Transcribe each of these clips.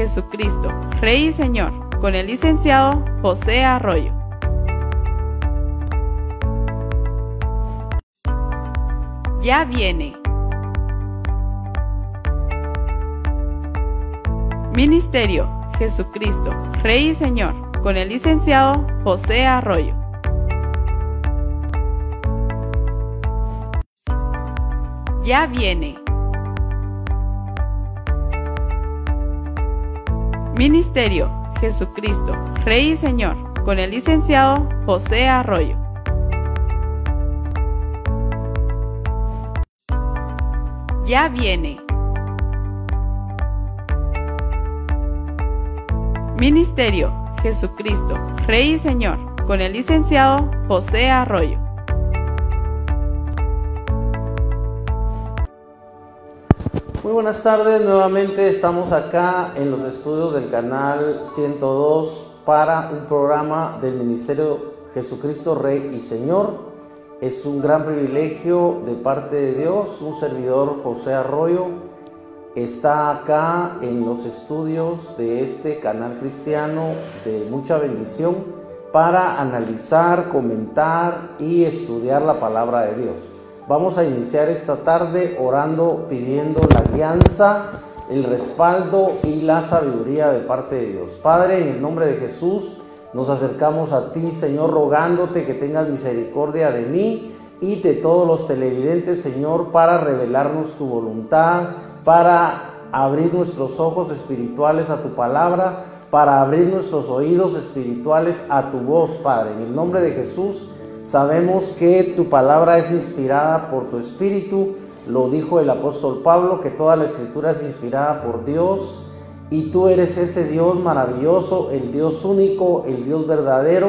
Jesucristo, Rey y Señor, con el licenciado José Arroyo. Ya viene. Ministerio Jesucristo, Rey y Señor, con el licenciado José Arroyo. Ya viene. Ministerio Jesucristo, Rey y Señor, con el licenciado José Arroyo. Ya viene. Ministerio Jesucristo, Rey y Señor, con el licenciado José Arroyo. Muy buenas tardes, nuevamente estamos acá en los estudios del canal 102 para un programa del Ministerio Jesucristo Rey y Señor. Es un gran privilegio de parte de Dios. Un servidor, José Arroyo, está acá en los estudios de este canal cristiano de mucha bendición para analizar, comentar y estudiar la palabra de Dios. Vamos a iniciar esta tarde orando, pidiendo la guianza, el respaldo y la sabiduría de parte de Dios. Padre, en el nombre de Jesús, nos acercamos a ti, Señor, rogándote que tengas misericordia de mí y de todos los televidentes, Señor, para revelarnos tu voluntad, para abrir nuestros ojos espirituales a tu palabra, para abrir nuestros oídos espirituales a tu voz, Padre. En el nombre de Jesús, sabemos que tu palabra es inspirada por tu Espíritu. Lo dijo el apóstol Pablo, que toda la Escritura es inspirada por Dios. Y tú eres ese Dios maravilloso, el Dios único, el Dios verdadero,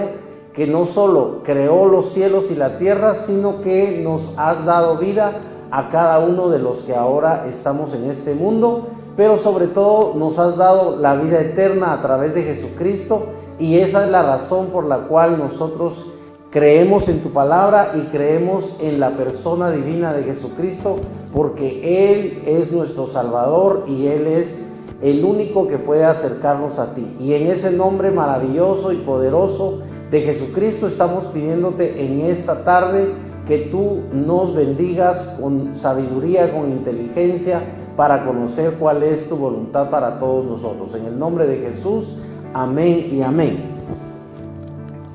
que no solo creó los cielos y la tierra, sino que nos has dado vida a cada uno de los que ahora estamos en este mundo. Pero sobre todo nos has dado la vida eterna a través de Jesucristo. Y esa es la razón por la cual nosotros creemos en tu palabra y creemos en la persona divina de Jesucristo, porque Él es nuestro Salvador y Él es el único que puede acercarnos a ti. Y en ese nombre maravilloso y poderoso de Jesucristo estamos pidiéndote en esta tarde que tú nos bendigas con sabiduría, con inteligencia, para conocer cuál es tu voluntad para todos nosotros. En el nombre de Jesús, amén y amén.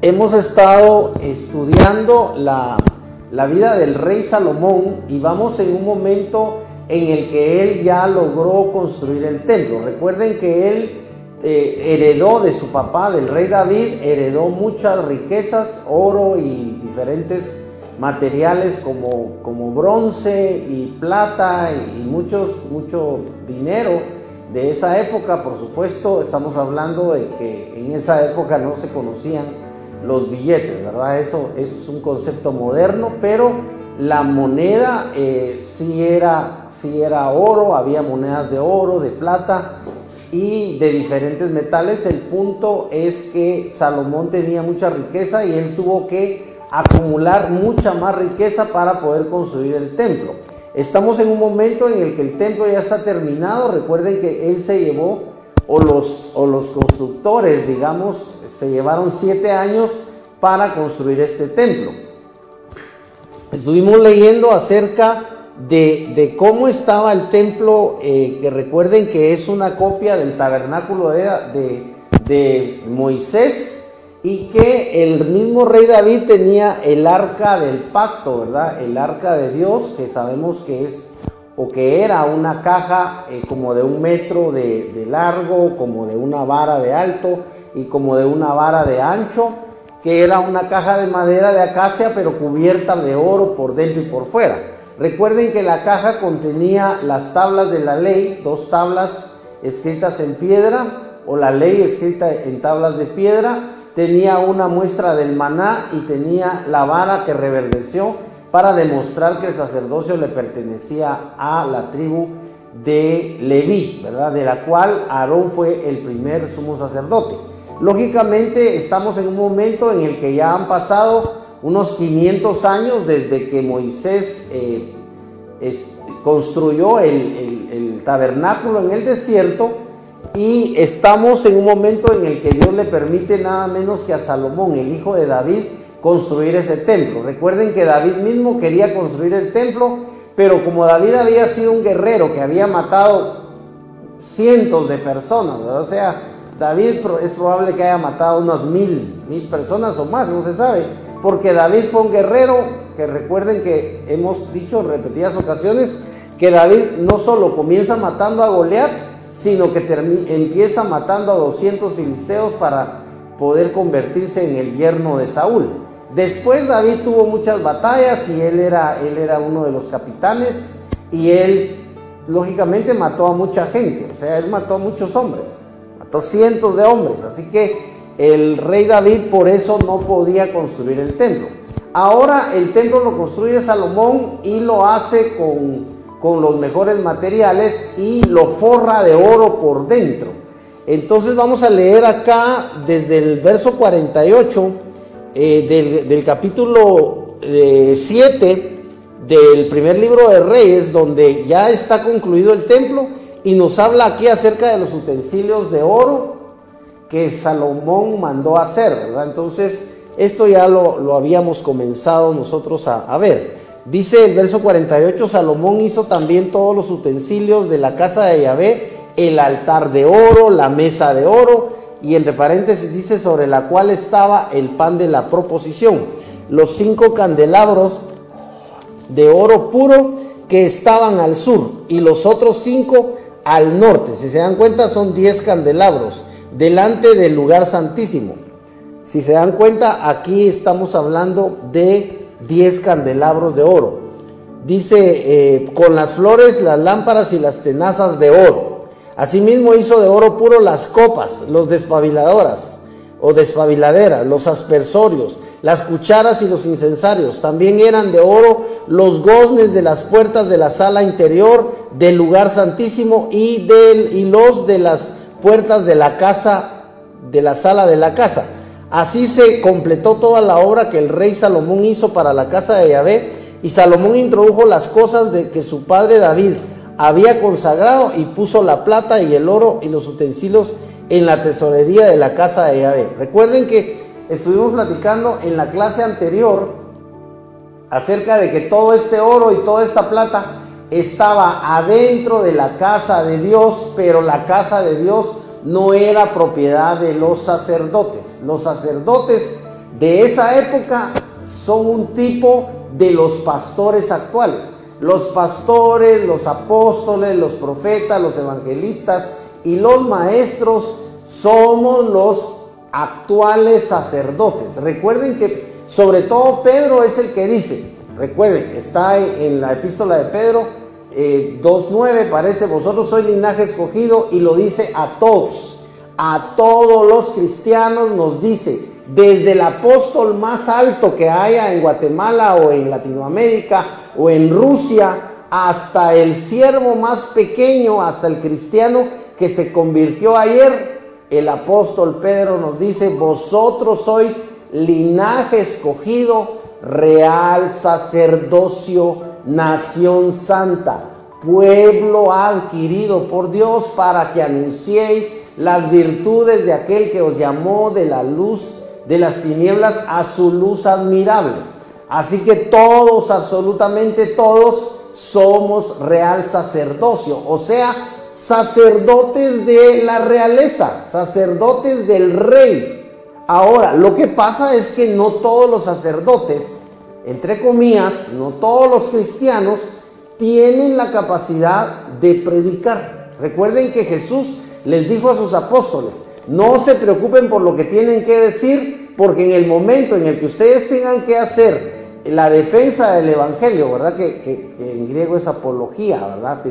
Hemos estado estudiando la vida del rey Salomón y vamos en un momento en el que él ya logró construir el templo. Recuerden que él heredó de su papá, del rey David, heredó muchas riquezas, oro y diferentes materiales como bronce y plata y mucho dinero de esa época. Por supuesto, estamos hablando de que en esa época no se conocían los billetes, ¿verdad? Eso es un concepto moderno, pero la moneda sí era oro, había monedas de oro, de plata y de diferentes metales. El punto es que Salomón tenía mucha riqueza y él tuvo que acumular mucha más riqueza para poder construir el templo. Estamos en un momento en el que el templo ya está terminado. Recuerden que él se llevó, o los constructores, digamos, se llevaron 7 años para construir este templo. Estuvimos leyendo acerca de cómo estaba el templo, que recuerden que es una copia del tabernáculo de Moisés, y que el mismo rey David tenía el arca del pacto, ¿verdad? El arca de Dios, que sabemos que es, o que era una caja como de 1 metro de largo, como de 1 vara de alto y como de 1 vara de ancho, que era una caja de madera de acacia, pero cubierta de oro por dentro y por fuera. Recuerden que la caja contenía las tablas de la ley, 2 tablas escritas en piedra, o la ley escrita en tablas de piedra. Tenía una muestra del maná y tenía la vara que reverdeció para demostrar que el sacerdocio le pertenecía a la tribu de Leví, ¿verdad? De la cual Aarón fue el primer sumo sacerdote. Lógicamente estamos en un momento en el que ya han pasado unos 500 años desde que Moisés construyó el tabernáculo en el desierto, y estamos en un momento en el que Dios le permite nada menos que a Salomón, el hijo de David, construir ese templo. Recuerden que David mismo quería construir el templo, pero como David había sido un guerrero que había matado cientos de personas, ¿verdad? O sea, David es probable que haya matado unas mil personas o más, no se sabe, porque David fue un guerrero que recuerden que hemos dicho en repetidas ocasiones que David no solo comienza matando a Goliat, sino que empieza matando a 200 filisteos para poder convertirse en el yerno de Saúl. Después David tuvo muchas batallas y él era uno de los capitanes, y él lógicamente mató a mucha gente, o sea, él mató a muchos hombres, mató cientos de hombres, así que el rey David por eso no podía construir el templo. Ahora el templo lo construye Salomón y lo hace con los mejores materiales y lo forra de oro por dentro. Entonces vamos a leer acá desde el verso 48 del capítulo 7 del primer libro de Reyes, donde ya está concluido el templo y nos habla aquí acerca de los utensilios de oro que Salomón mandó a hacer, ¿verdad? Entonces esto ya lo habíamos comenzado nosotros a ver. Dice el verso 48, Salomón hizo también todos los utensilios de la casa de Yahvé, el altar de oro, la mesa de oro, y entre paréntesis dice sobre la cual estaba el pan de la proposición, los 5 candelabros de oro puro que estaban al sur y los otros 5 al norte. Si se dan cuenta, son 10 candelabros delante del lugar santísimo. Si se dan cuenta, aquí estamos hablando de 10 candelabros de oro. Dice, con las flores, las lámparas y las tenazas de oro. Asimismo hizo de oro puro las copas, los despabiladoras o despabiladeras, los aspersorios, las cucharas y los incensarios. También eran de oro los goznes de las puertas de la sala interior del lugar santísimo y los de las puertas de la casa, de la sala de la casa. Así se completó toda la obra que el rey Salomón hizo para la casa de Yahvé, y Salomón introdujo las cosas de que su padre David había consagrado y puso la plata y el oro y los utensilios en la tesorería de la casa de Yahvé. Recuerden que estuvimos platicando en la clase anterior acerca de que todo este oro y toda esta plata estaba adentro de la casa de Dios, pero la casa de Dios no era propiedad de los sacerdotes. Los sacerdotes de esa época son un tipo de los pastores actuales. Los pastores, los apóstoles, los profetas, los evangelistas y los maestros somos los actuales sacerdotes. Recuerden que sobre todo Pedro es el que dice, recuerden, está en la epístola de Pedro 2:9, parece, vosotros sois linaje escogido, y lo dice a todos los cristianos, nos dice, desde el apóstol más alto que haya en Guatemala o en Latinoamérica o en Rusia, hasta el siervo más pequeño, hasta el cristiano que se convirtió ayer, el apóstol Pedro nos dice, vosotros sois linaje escogido, real sacerdocio, nación santa, pueblo adquirido por Dios, para que anunciéis las virtudes de aquel que os llamó de la luz de las tinieblas a su luz admirable. Así que todos, absolutamente todos, somos real sacerdocio, o sea, sacerdotes de la realeza, sacerdotes del rey. Ahora, lo que pasa es que no todos los sacerdotes, entre comillas, no todos los cristianos tienen la capacidad de predicar. Recuerden que Jesús les dijo a sus apóstoles, no se preocupen por lo que tienen que decir, porque en el momento en el que ustedes tengan que hacer la defensa del evangelio, ¿verdad? Que en griego es apología, ¿verdad?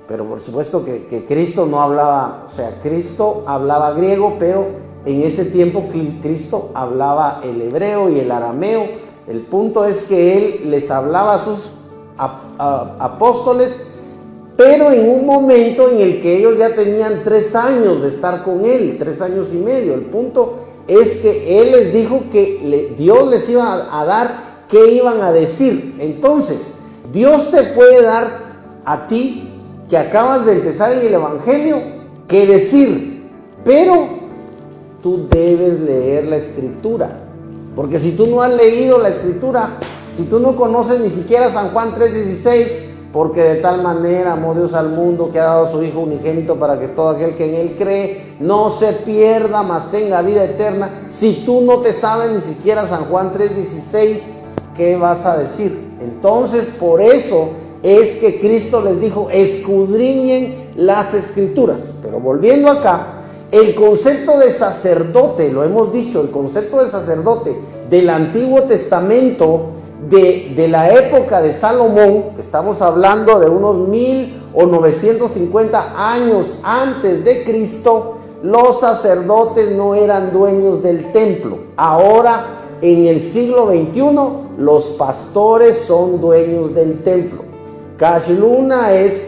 Pero por supuesto que Cristo no hablaba, o sea, Cristo hablaba griego, pero en ese tiempo Cristo hablaba el hebreo y el arameo. El punto es que Él les hablaba a sus apóstoles, pero en un momento en el que ellos ya tenían 3 años de estar con Él, 3 años y medio. El punto es que Él les dijo que Dios les iba a dar qué iban a decir. Entonces, Dios te puede dar a ti, que acabas de empezar en el evangelio, que decir, pero tú debes leer la Escritura, porque si tú no has leído la Escritura, si tú no conoces ni siquiera San Juan 3:16, porque de tal manera amó Dios al mundo que ha dado a su Hijo unigénito para que todo aquel que en Él cree no se pierda, mas tenga vida eterna. Si tú no te sabes ni siquiera San Juan 3:16, ¿qué vas a decir? Entonces, por eso es que Cristo les dijo, escudriñen las Escrituras. Pero volviendo acá, el concepto de sacerdote, lo hemos dicho, el concepto de sacerdote del Antiguo Testamento, de la época de Salomón, que estamos hablando de unos 1000 o 950 años antes de Cristo, los sacerdotes no eran dueños del templo. Ahora, en el siglo XXI, los pastores son dueños del templo. Cash Luna es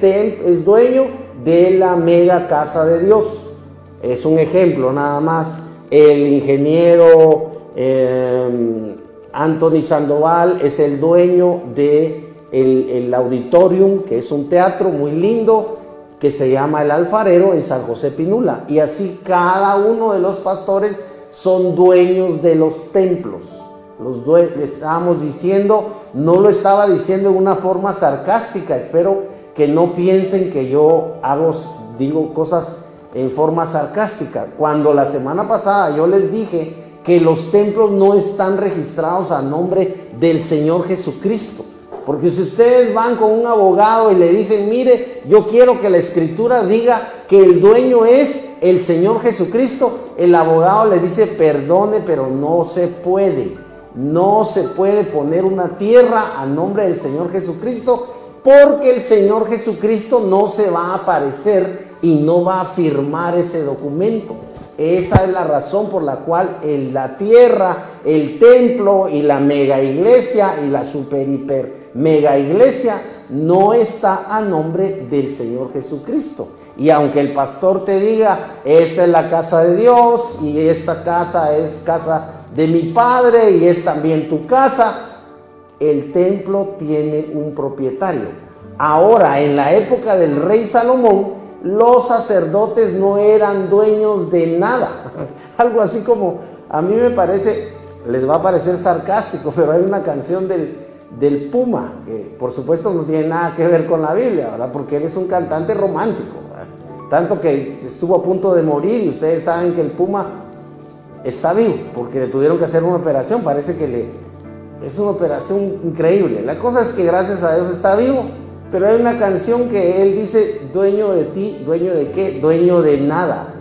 dueño de la mega casa de Dios. Es un ejemplo nada más. El ingeniero Anthony Sandoval es el dueño de el auditorium, que es un teatro muy lindo que se llama El Alfarero en San José Pinula. Y así cada uno de los pastores son dueños de los templos. Estábamos diciendo, no lo estaba diciendo en una forma sarcástica, espero que no piensen que yo digo cosas en forma sarcástica. Cuando la semana pasada yo les dije que los templos no están registrados a nombre del Señor Jesucristo, porque si ustedes van con un abogado y le dicen, mire, yo quiero que la Escritura diga que el dueño es el Señor Jesucristo, el abogado le dice, perdone, pero no se puede. No se puede poner una tierra a nombre del Señor Jesucristo, porque el Señor Jesucristo no se va a aparecer y no va a firmar ese documento. Esa es la razón por la cual la tierra, el templo y la mega iglesia y la super hiper mega iglesia no está a nombre del Señor Jesucristo. Y aunque el pastor te diga, esta es la casa de Dios y esta casa es casa de mi Padre y es también tu casa, el templo tiene un propietario. Ahora, en la época del rey Salomón, los sacerdotes no eran dueños de nada. Algo así como, a mí me parece, les va a parecer sarcástico, pero hay una canción del Puma, que por supuesto no tiene nada que ver con la Biblia, ¿verdad? Porque él es un cantante romántico, ¿verdad? Tanto que estuvo a punto de morir, y ustedes saben que el Puma está vivo, porque le tuvieron que hacer una operación, parece que es una operación increíble. La cosa es que gracias a Dios está vivo, pero hay una canción que él dice, dueño de ti, dueño de qué, dueño de nada.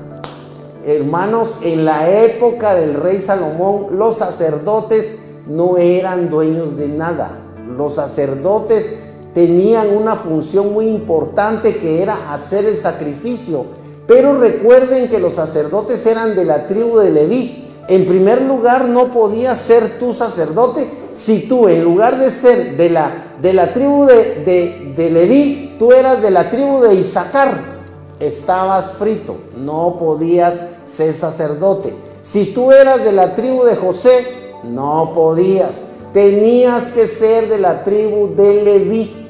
Hermanos, en la época del rey Salomón, los sacerdotes no eran dueños de nada. Los sacerdotes tenían una función muy importante, que era hacer el sacrificio. Pero recuerden que los sacerdotes eran de la tribu de Leví. En primer lugar, no podías ser tú sacerdote si tú, en lugar de ser de la tribu de Leví, tú eras de la tribu de Isaacar. Estabas frito, no podías ser sacerdote. Si tú eras de la tribu de José, no podías. Tenías que ser de la tribu de Leví.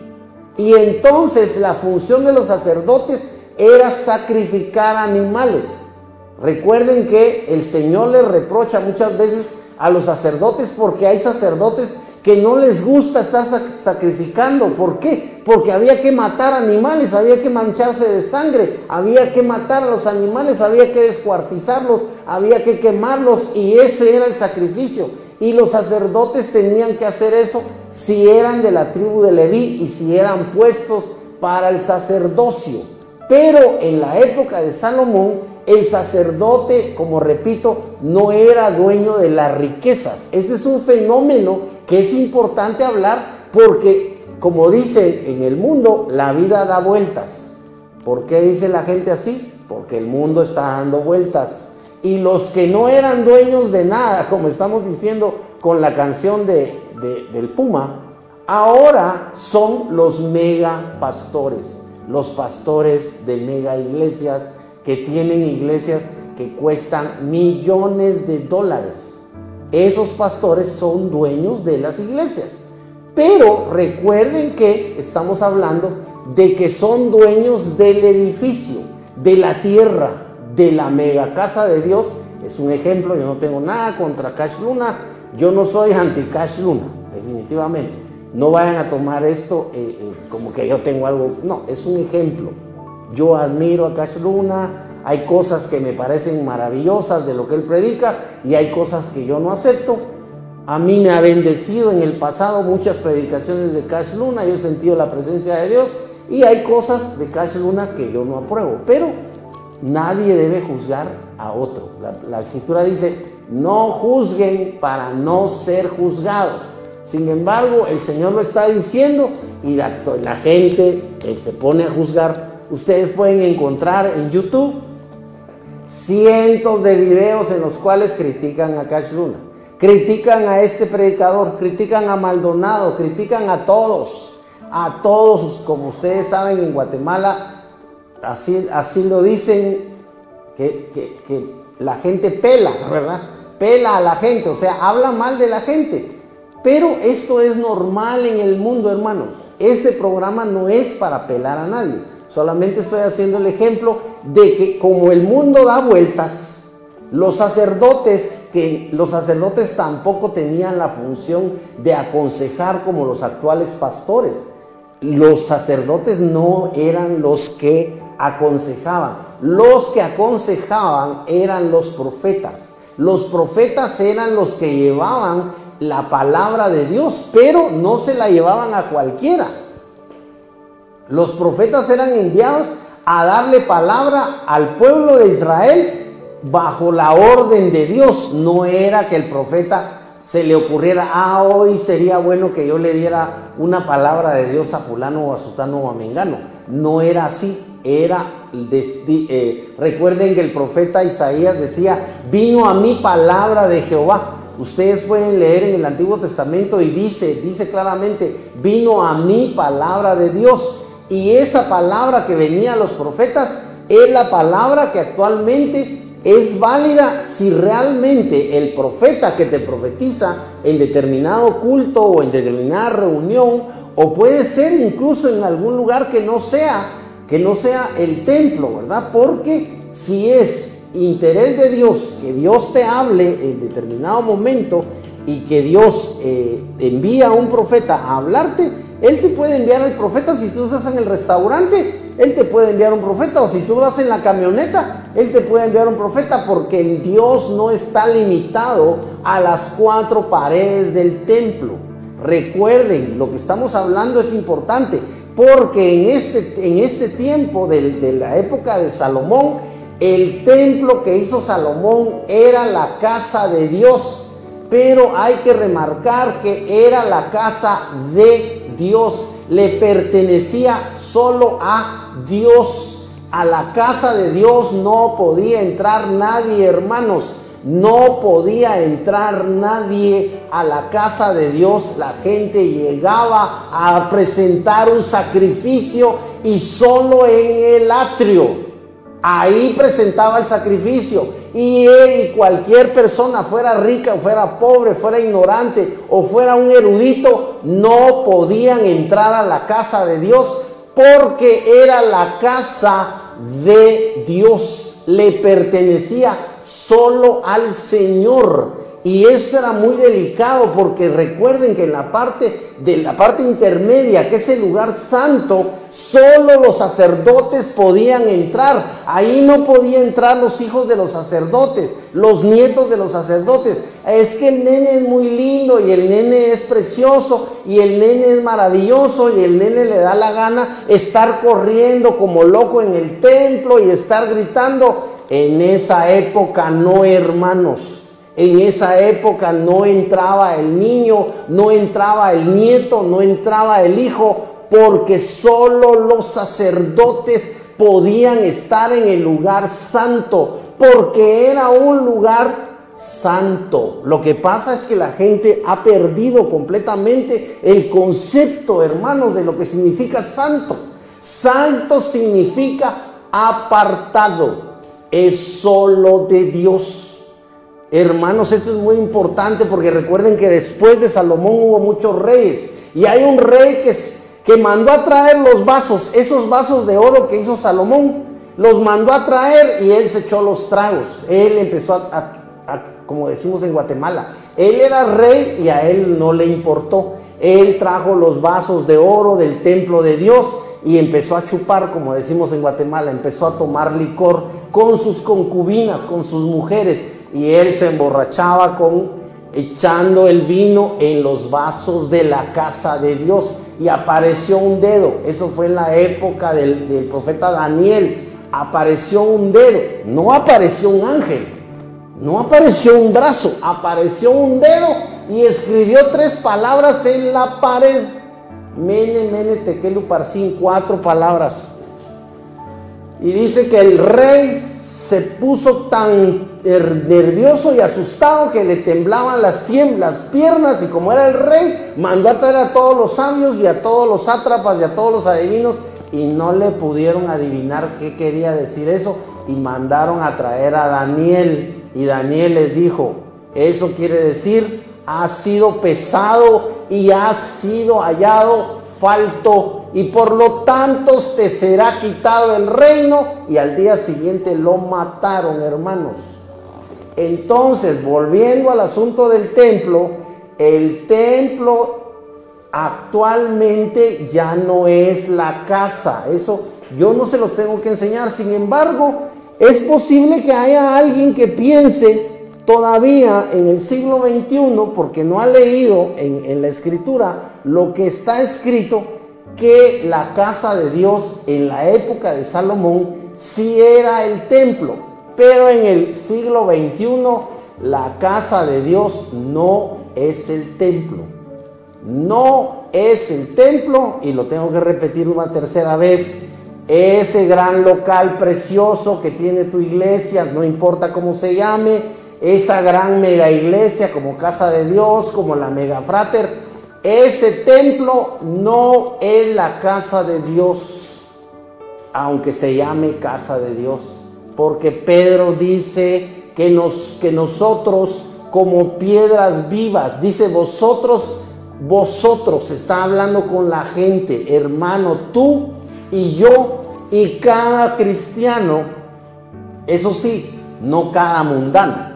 Y entonces la función de los sacerdotes era sacrificar animales. Recuerden que el Señor les reprocha muchas veces a los sacerdotes, porque hay sacerdotes que no les gusta estar sacrificando. ¿Por qué? Porque había que matar animales, había que mancharse de sangre, había que matar a los animales, había que descuartizarlos, había que quemarlos, y ese era el sacrificio. Y los sacerdotes tenían que hacer eso si eran de la tribu de Leví y si eran puestos para el sacerdocio. Pero en la época de Salomón, el sacerdote, como repito, no era dueño de las riquezas. Este es un fenómeno que es importante hablar, porque, como dicen en el mundo, la vida da vueltas. ¿Por qué dice la gente así? Porque el mundo está dando vueltas. Y los que no eran dueños de nada, como estamos diciendo con la canción del Puma, ahora son los mega pastores, los pastores de mega iglesias, que tienen iglesias que cuestan millones de dólares. Esos pastores son dueños de las iglesias. Pero recuerden que estamos hablando de que son dueños del edificio. de la tierra, de la mega casa de Dios. Es un ejemplo, yo no tengo nada contra Cash Luna, yo no soy anti Cash Luna, definitivamente. No vayan a tomar esto como que yo tengo algo, no, es un ejemplo. Yo admiro a Cash Luna, hay cosas que me parecen maravillosas de lo que él predica y hay cosas que yo no acepto. A mí me ha bendecido en el pasado muchas predicaciones de Cash Luna, yo he sentido la presencia de Dios y hay cosas de Cash Luna que yo no apruebo, pero nadie debe juzgar a otro. La escritura dice, no juzguen para no ser juzgados. Sin embargo, el Señor lo está diciendo y la gente se pone a juzgar. Ustedes pueden encontrar en YouTube cientos de videos en los cuales critican a Cash Luna, critican a este predicador, critican a Maldonado, critican a todos, como ustedes saben en Guatemala, así lo dicen, que la gente pela, ¿verdad? Pela a la gente, o sea, habla mal de la gente. Pero esto es normal en el mundo, hermanos. Este programa no es para pelar a nadie. Solamente estoy haciendo el ejemplo de que como el mundo da vueltas, los sacerdotes tampoco tenían la función de aconsejar como los actuales pastores. Los sacerdotes no eran los que aconsejaban. Los que aconsejaban eran los profetas. Los profetas eran los que llevaban la palabra de Dios, pero no se la llevaban a cualquiera. Los profetas eran enviados a darle palabra al pueblo de Israel bajo la orden de Dios. No era que el profeta se le ocurriera, hoy sería bueno que yo le diera una palabra de Dios a fulano o a sutano o a mengano. No era así. Recuerden que el profeta Isaías decía, vino a mí palabra de Jehová. Ustedes pueden leer en el Antiguo Testamento y dice claramente, vino a mí palabra de Dios. Y esa palabra que venía a los profetas es la palabra que actualmente es válida si realmente el profeta que te profetiza en determinado culto o en determinada reunión, o puede ser incluso en algún lugar que no sea el templo, ¿verdad? Porque si es interés de Dios que Dios te hable en determinado momento y que Dios envía a un profeta a hablarte, Él te puede enviar al profeta. Si tú estás en el restaurante, Él te puede enviar un profeta, o si tú vas en la camioneta, Él te puede enviar un profeta, porque Dios no está limitado a las 4 paredes del templo. Recuerden, lo que estamos hablando es importante, porque en este tiempo de la época de Salomón, el templo que hizo Salomón era la casa de Dios, pero hay que remarcar que era la casa de Dios, le pertenecía solo a Dios. A la casa de Dios no podía entrar nadie, hermanos. No podía entrar nadie a la casa de Dios. La gente llegaba a presentar un sacrificio y solo en el atrio. Ahí presentaba el sacrificio, y él y cualquier persona, fuera rica o fuera pobre, fuera ignorante o fuera un erudito, no podían entrar a la casa de Dios, porque era la casa de Dios, le pertenecía solo al Señor. Y esto era muy delicado, porque recuerden que en la parte intermedia, que es el lugar santo, solo los sacerdotes podían entrar. Ahí no podían entrar los hijos de los sacerdotes, los nietos de los sacerdotes. Es que el nene es muy lindo, y el nene es precioso, y el nene es maravilloso, y el nene le da la gana estar corriendo como loco en el templo y estar gritando. En esa época no, hermanos. En esa época no entraba el niño, no entraba el nieto, no entraba el hijo, porque solo los sacerdotes podían estar en el lugar santo, porque era un lugar santo. Lo que pasa es que la gente ha perdido completamente el concepto, hermanos, de lo que significa santo. Santo significa apartado, es solo de Dios. Hermanos, esto es muy importante, porque recuerden que después de Salomón hubo muchos reyes, y hay un rey que mandó a traer los vasos, esos vasos de oro que hizo Salomón, los mandó a traer y él se echó los tragos. Él empezó como decimos en Guatemala, él era rey y a él no le importó. Él trajo los vasos de oro del templo de Dios y empezó a chupar, como decimos en Guatemala, empezó a tomar licor con sus concubinas, con sus mujeres, y él se emborrachaba echando el vino en los vasos de la casa de Dios. Y apareció un dedo, eso fue en la época del profeta Daniel, apareció un dedo, no apareció un ángel, no apareció un brazo, apareció un dedo y escribió 3 palabras en la pared. Mene, mene, tekel, uparsin, 4 palabras. Y dice que el rey se puso tan nervioso y asustado que le temblaban las piernas, y como era el rey, mandó a traer a todos los sabios y a todos los sátrapas y a todos los adivinos, y no le pudieron adivinar qué quería decir eso, y mandaron a traer a Daniel. Y Daniel les dijo, eso quiere decir, ha sido pesado y ha sido hallado falto, y por lo tanto te será quitado el reino. Y al día siguiente lo mataron, hermanos. Entonces, volviendo al asunto del templo, el templo actualmente ya no es la casa. Eso yo no se los tengo que enseñar. Sin embargo, es posible que haya alguien que piense todavía en el siglo XXI, porque no ha leído en la escritura lo que está escrito, que la casa de Dios en la época de Salomón sí era el templo, pero en el siglo XXI la casa de Dios no es el templo. No es el templo, y lo tengo que repetir una tercera vez. Ese gran local precioso que tiene tu iglesia, no importa cómo se llame, esa gran mega iglesia como Casa de Dios, como la Mega Frater, ese templo no es la casa de Dios, aunque se llame casa de Dios, porque Pedro dice que nosotros como piedras vivas, dice vosotros, está hablando con la gente, hermano, tú y yo y cada cristiano, eso sí, no cada mundano,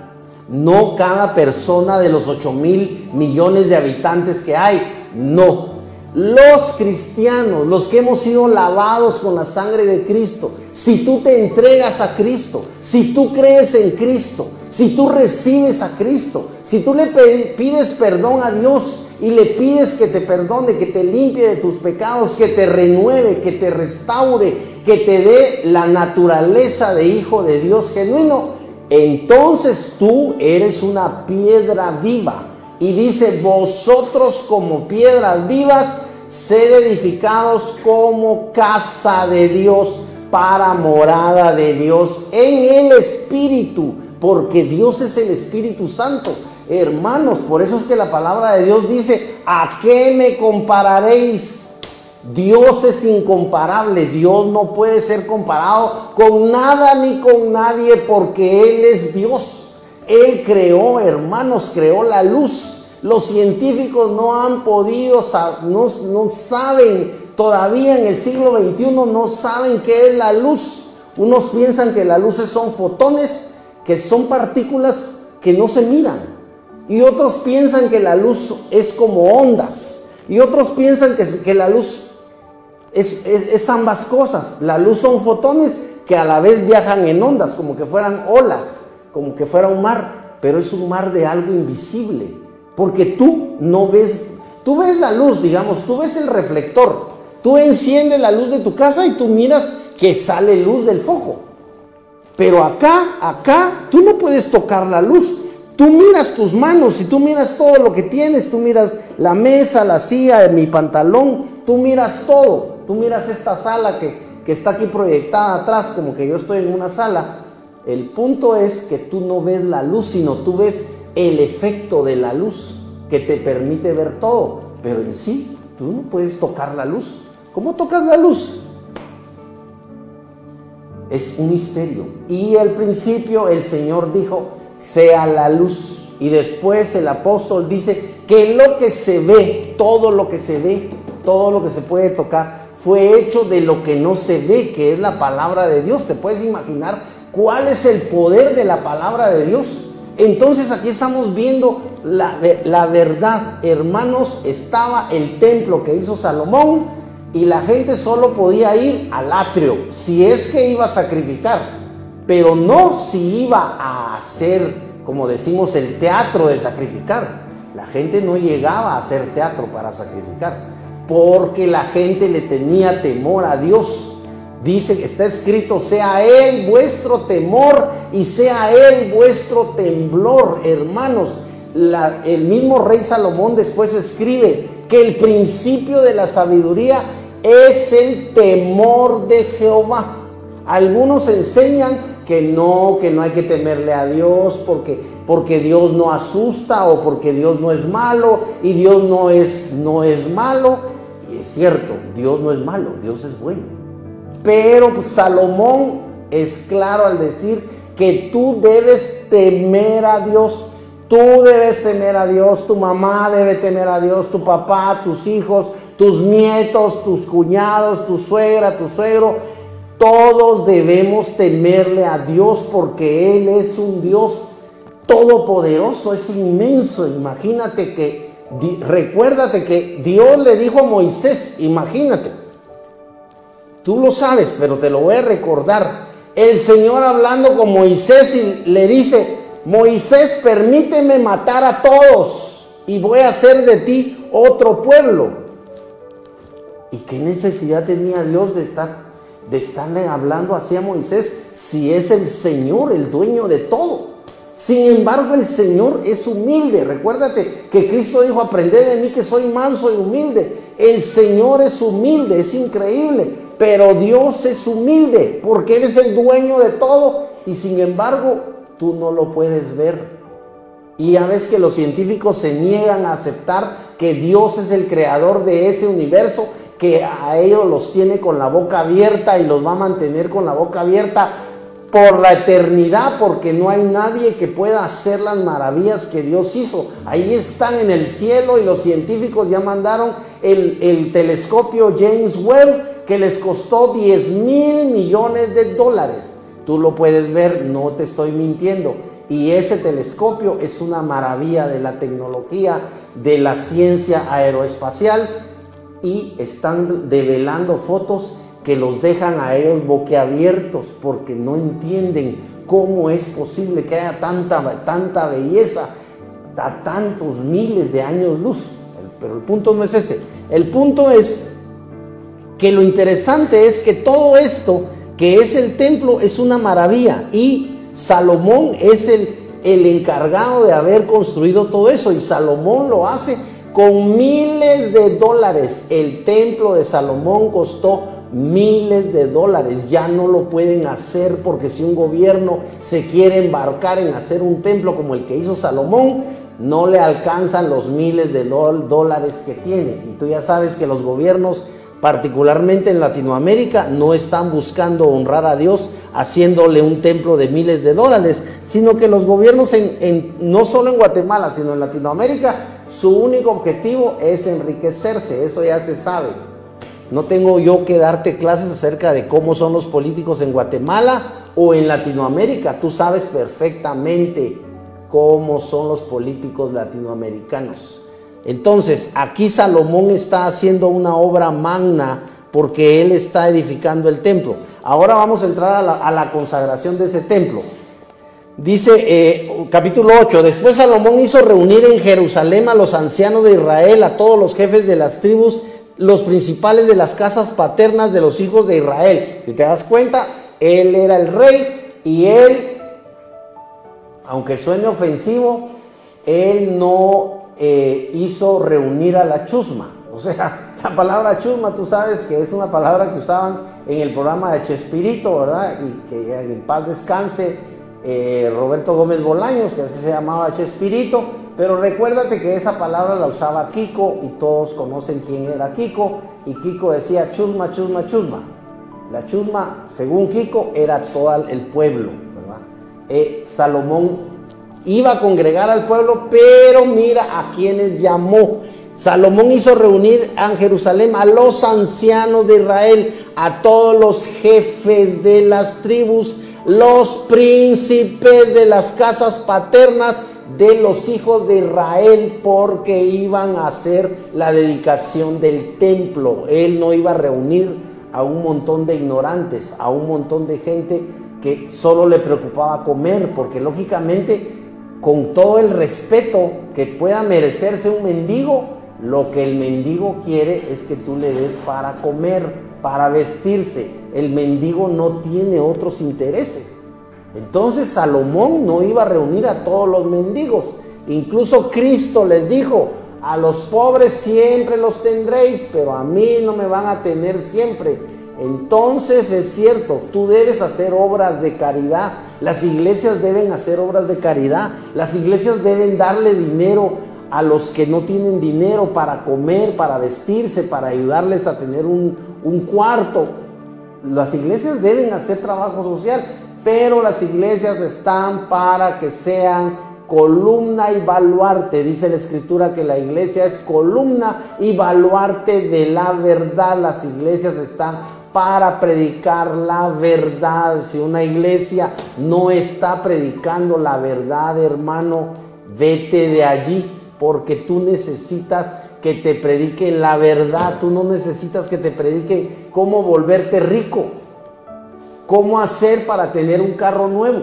no cada persona de los 8,000 millones de habitantes que hay, no. Los cristianos, los que hemos sido lavados con la sangre de Cristo, si tú te entregas a Cristo, si tú crees en Cristo, si tú recibes a Cristo, si tú le pides perdón a Dios y le pides que te perdone, que te limpie de tus pecados, que te renueve, que te restaure, que te dé la naturaleza de hijo de Dios genuino, entonces tú eres una piedra viva. Y dice, vosotros como piedras vivas, sed edificados como casa de Dios, para morada de Dios en el Espíritu, porque Dios es el Espíritu Santo. Hermanos, por eso es que la palabra de Dios dice, ¿a qué me compararéis? Dios es incomparable, Dios no puede ser comparado con nada ni con nadie, porque Él es Dios. Él creó, hermanos, creó la luz. Los científicos no han podido, no saben, todavía en el siglo XXI no saben qué es la luz. Unos piensan que las luces son fotones, que son partículas que no se miran. Y otros piensan que la luz es como ondas. Y otros piensan que la luz es ambas cosas. La luz son fotones que a la vez viajan en ondas, como que fueran olas, como que fuera un mar, pero es un mar de algo invisible, porque tú no ves, tú ves la luz, digamos, tú ves el reflector, tú enciendes la luz de tu casa y tú miras que sale luz del foco, pero acá, tú no puedes tocar la luz. Tú miras tus manos y tú miras todo lo que tienes, tú miras la mesa, la silla, mi pantalón, tú miras todo, tú miras esta sala que está aquí proyectada atrás, como que yo estoy en una sala. El punto es que tú no ves la luz, sino tú ves el efecto de la luz que te permite ver todo, pero en sí, tú no puedes tocar la luz. ¿Cómo tocas la luz? Es un misterio. Y al principio el Señor dijo, sea la luz. Y después el apóstol dice que lo que se ve, todo lo que se ve, todo lo que se puede tocar, fue hecho de lo que no se ve, que es la palabra de Dios. ¿Te puedes imaginar cuál es el poder de la palabra de Dios? Entonces aquí estamos viendo la verdad. Hermanos, estaba el templo que hizo Salomón y la gente solo podía ir al atrio si es que iba a sacrificar, pero no si iba a hacer, como decimos, el teatro de sacrificar. La gente no llegaba a hacer teatro para sacrificar, porque la gente le tenía temor a Dios. Dice que está escrito: sea Él vuestro temor y sea Él vuestro temblor. Hermanos, el mismo rey Salomón después escribe que el principio de la sabiduría es el temor de Jehová. Algunos enseñan que no hay que temerle a Dios porque Dios no asusta, o porque Dios no es malo y Dios no es malo. Y es cierto, Dios no es malo, Dios es bueno. Pero Salomón es claro al decir que tú debes temer a Dios. Tú debes temer a Dios, tu mamá debe temer a Dios, tu papá, tus hijos, tus nietos, tus cuñados, tu suegra, tu suegro. Todos debemos temerle a Dios, porque Él es un Dios todopoderoso, es inmenso. Imagínate recuérdate que Dios le dijo a Moisés, imagínate, tú lo sabes, pero te lo voy a recordar. El Señor hablando con Moisés y le dice: Moisés, permíteme matar a todos y voy a hacer de ti otro pueblo. ¿Y qué necesidad tenía Dios de estarle hablando así a Moisés si es el Señor el dueño de todo? Sin embargo, el Señor es humilde. Recuérdate que Cristo dijo: aprended de mí que soy manso y humilde. El Señor es humilde, es increíble, pero Dios es humilde porque Él es el dueño de todo, y sin embargo tú no lo puedes ver. Y ya ves que los científicos se niegan a aceptar que Dios es el creador de ese universo, que a ellos los tiene con la boca abierta y los va a mantener con la boca abierta por la eternidad, porque no hay nadie que pueda hacer las maravillas que Dios hizo. Ahí están en el cielo, y los científicos ya mandaron el telescopio James Webb, que les costó $10,000 millones. Tú lo puedes ver, no te estoy mintiendo. Y ese telescopio es una maravilla de la tecnología, de la ciencia aeroespacial, y están develando fotos que los dejan a ellos boquiabiertos, porque no entienden cómo es posible que haya tanta belleza a tantos miles de años luz. Pero el punto no es ese. El punto es que lo interesante es que todo esto que es el templo es una maravilla, y Salomón es el encargado de haber construido todo eso, y Salomón lo hace con miles de dólares. El templo de Salomón costó miles de dólares. Ya no lo pueden hacer, porque si un gobierno se quiere embarcar en hacer un templo como el que hizo Salomón, no le alcanzan los miles de dólares que tiene. Y tú ya sabes que los gobiernos, particularmente en Latinoamérica, no están buscando honrar a Dios haciéndole un templo de miles de dólares, sino que los gobiernos no solo en Guatemala, sino en Latinoamérica, su único objetivo es enriquecerse. Eso ya se sabe. No tengo yo que darte clases acerca de cómo son los políticos en Guatemala o en Latinoamérica. Tú sabes perfectamente cómo son los políticos latinoamericanos. Entonces, aquí Salomón está haciendo una obra magna, porque él está edificando el templo. Ahora vamos a entrar a la consagración de ese templo. Dice capítulo 8: después Salomón hizo reunir en Jerusalén a los ancianos de Israel, a todos los jefes de las tribus, los principales de las casas paternas de los hijos de Israel. Si te das cuenta, él era el rey, y él, aunque suene ofensivo, él no hizo reunir a la chusma. O sea, la palabra chusma, tú sabes que es una palabra que usaban en el programa de Chespirito, ¿verdad? Y que en paz descanse Roberto Gómez Bolaños, que así se llamaba Chespirito. Pero recuérdate que esa palabra la usaba Kiko, y todos conocen quién era Kiko. Y Kiko decía chusma, chusma, chusma. La chusma, según Kiko, era todo el pueblo, ¿verdad? Salomón iba a congregar al pueblo, pero mira a quienes llamó. Salomón hizo reunir en Jerusalén a los ancianos de Israel, a todos los jefes de las tribus, los príncipes de las casas paternas de los hijos de Israel, porque iban a hacer la dedicación del templo. Él no iba a reunir a un montón de ignorantes, a un montón de gente que solo le preocupaba comer, porque lógicamente, con todo el respeto que pueda merecerse un mendigo, lo que el mendigo quiere es que tú le des para comer, para vestirse. El mendigo no tiene otros intereses. Entonces Salomón no iba a reunir a todos los mendigos. Incluso Cristo les dijo: a los pobres siempre los tendréis, pero a mí no me van a tener siempre. Entonces es cierto, tú debes hacer obras de caridad. Las iglesias deben hacer obras de caridad. Las iglesias deben darle dinero a los que no tienen dinero para comer, para vestirse, para ayudarles a tener un cuarto. Las iglesias deben hacer trabajo social, pero las iglesias están para que sean columna y baluarte. Dice la Escritura que la iglesia es columna y baluarte de la verdad. Las iglesias están para predicar la verdad. Si una iglesia no está predicando la verdad, hermano, vete de allí, porque tú necesitas que te predique la verdad. Tú no necesitas que te predique cómo volverte rico, cómo hacer para tener un carro nuevo.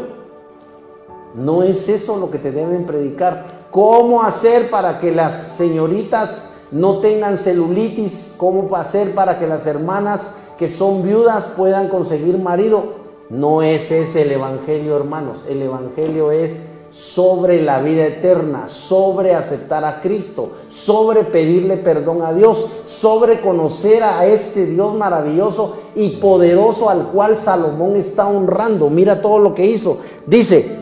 No es eso lo que te deben predicar. Cómo hacer para que las señoritas no tengan celulitis, cómo hacer para que las hermanas que son viudas puedan conseguir marido. No es ese el evangelio, hermanos. El evangelio es sobre la vida eterna, sobre aceptar a Cristo, sobre pedirle perdón a Dios, sobre conocer a este Dios maravilloso y poderoso al cual Salomón está honrando. Mira todo lo que hizo. Dice,